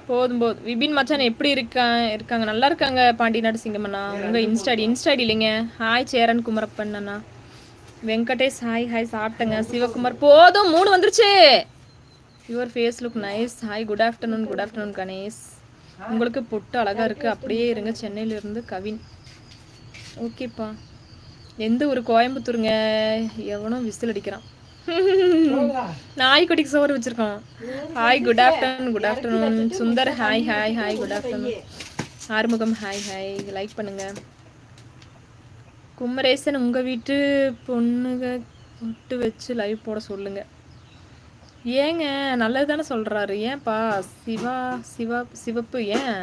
போதும் போதும். விபின் மச்சான் எப்படி இருக்காங்க? நல்லா இருக்காங்க பாண்டி நாடு சிங்கமண்ணா. உங்க இன்ஸ்டாடி இல்லைங்க. ஹாய் சேரன் குமரப்பன் அண்ணா. வெங்கடேஷ் ஹாய் ஹாய் சாப்பிட்டேங்க. சிவகுமார் போதும் 3 வந்துருச்சு. Your face look nice. Hi good afternoon Ganesh. உங்களுக்கு பொட்டு அழகா இருக்கு. அப்படியே இருங்க. சென்னையிலிருந்து கவின். ஓகேப்பா. எந்த ஒரு கோயம்புத்தூருங்க. எவனோ விசில் அடிக்கிறான். நாய்க்குட்டிக்கு சோறு வச்சிருக்கோம். Hi good afternoon Sundar hi hi hi good afternoon. Arumugam hi hi like பண்ணுங்க. குமரேசன் உங்க வீட்டு பொண்ணுங்க விட்டு வச்சு லைவ் போட சொல்லுங்க. ஏங்க நல்லது தானே சொல்றாரு. ஏன்பா சிவப்பு ஏன்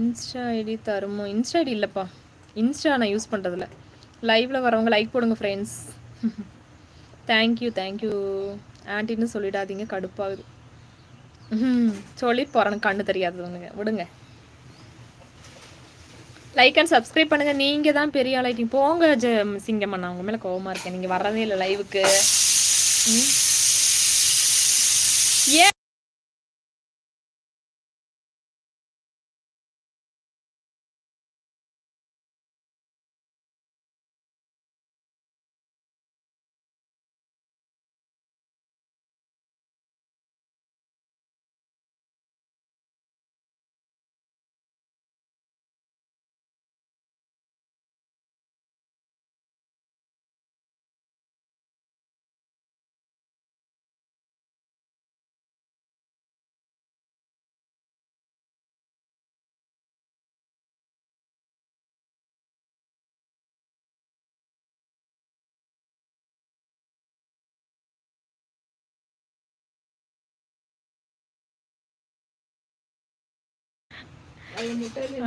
இன்ஸ்டா ஐடி தருமோ? இன்ஸ்டா ஐடி இல்லைப்பா. இன்ஸ்டா நான் யூஸ் பண்ணுறதில்ல. லைவில் வரவங்க லைக் போடுங்க ஃப்ரெண்ட்ஸ். தேங்க்யூ ஆன்ட்டின்னு சொல்லிடாதீங்க, கடுப்பாகுது. சொல்லிட்டு போகிறேன் கண்ணு தெரியாதவங்க விடுங்க. லைக் அண்ட் சப்ஸ்கிரைப் பண்ணுங்க. நீங்கள் தான் பெரிய ஆளாயிட்டீங்க. போங்க சிங்கம்மா, உங்க மேலே கோவமாக இருக்கேன். நீங்கள் வரதே இல்லை லைவுக்கு. ஏன்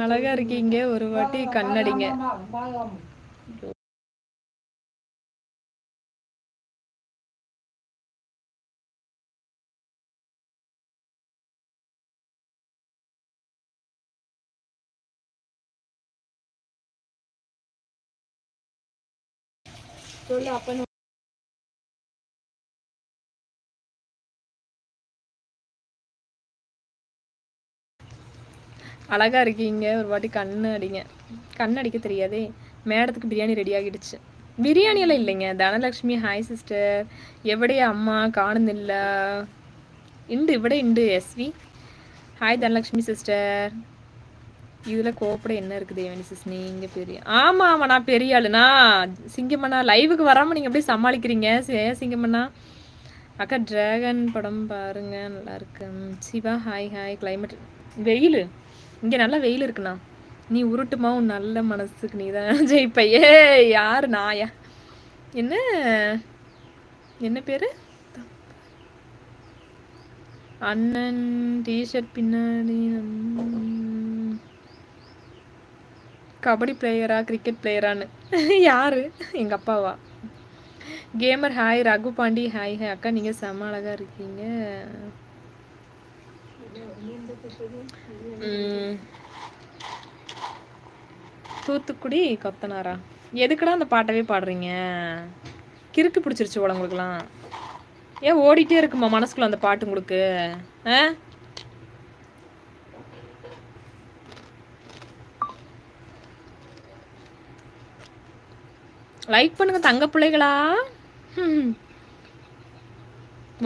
அழகா இருக்கீங்க, ஒரு வாட்டி கண்ணடிங்க. அழகா இருக்கீங்க, ஒரு வாட்டி கண்ணு அடிங்க. கண் அடிக்க தெரியாதே. மேடத்துக்கு பிரியாணி ரெடி ஆகிடுச்சு. பிரியாணியெல்லாம் இல்லைங்க. Dhanalakshmi hi sister. எவடைய அம்மா காணுந்தில்ல. இவட எஸ்வி ஹாய் தனலக்ஷ்மி சிஸ்டர். இதில் கோப்பட என்ன இருக்குது தேவனி சிஸ்? நீங்கள் பெரிய ஆமாம் நான் பெரிய ஆளுண்ணா. சிங்கம்மண்ணா லைவுக்கு வராமல் நீங்கள் அப்படியே சமாளிக்கிறீங்க சிங்கம்மண்ணா. அக்கா டிராகன் படம் பாருங்க, நல்லா இருக்கு. Siva hi hi. கிளைமேட் வெயில் இங்கே நல்லா வெயில் இருக்குண்ணா. நீ உருட்டுமா, உன் நல்ல மனசுக்கு நீ தான் ஜெயிப்பையே. யாரு நாயா? என்ன பேரு? அண்ணன் டிஷர்ட் பின்னாடி கபடி பிளேயரா கிரிக்கெட் பிளேயரான்னு? யாரு? எங்கள் அப்பாவா? Gamer hi. Raghu Pandi hi hi. அக்கா நீங்கள் செம்ம அழகாக இருக்கீங்க. தூத்துக்குடி கொத்தனாரா? எதுக்குடா அந்த பாட்டவே பாடுறீங்க? கிறுக்கு பிடிச்சிருச்சு உங்களுக்குலாம். ஏன் ஓடிட்டே இருக்குமா மனசுக்குள்ள அந்த பாட்டு உங்களுக்கு? லைக் பண்ணுங்க தங்க பிள்ளைகளா.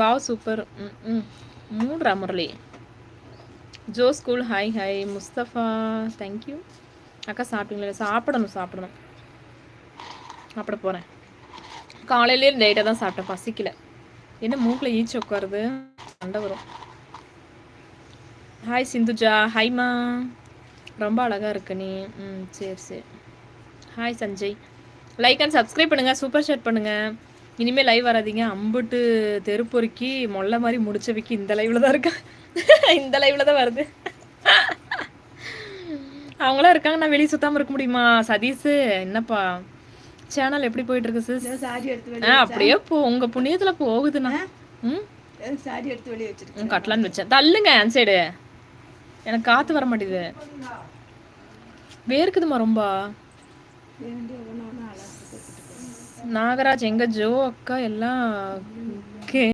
Wow super. மூன்றா முரளி. ஜோ school hi hi. Mustafa thank you. அக்கா சாப்பிட்டீங்களா? சாப்பிடணும் சாப்பிட போகிறேன். காலையிலே லேட்டாக தான் சாப்பிட்டேன், பசிக்கல. என்ன மூக்கில் ஈச்சு உட்காருது, சண்டை வரும். ஹாய் சிந்துஜா ஹாய்மா. ரொம்ப அழகாக இருக்கு நீ. சரி. Hi Sanjay. Like and subscribe பண்ணுங்கள், சூப்பர் ஷேட் பண்ணுங்கள். இனிமேல் லைவ் வராதிங்க. அம்புட்டு தெருப்பொறுக்கி மொல்ல மாதிரி முடிச்சவைக்கு இந்த லைவில் தான் இருக்கா. இந்த லைவில் தான் வருது. அவங்களாம் இருக்காங்க, நான் வெளியே சுத்தாமல் இருக்க முடியுமா? சதீஷ் என்னப்பா சேனல் எப்படி போயிட்டு இருக்கு சிஸ்? அப்படியே உங்க புண்ணியத்துல போகுதுண்ணா. சாரி எடுத்து வெளியே வச்சிருக்கேன். கட்டலான்னு வச்சேன். தள்ளுங்க அந்த சைடு. எனக்கு காத்து வர மாட்டேது. வேர்க்குதுமா ரொம்ப. நாகராஜ் எங்க ஜோ அக்கா எல்லாம்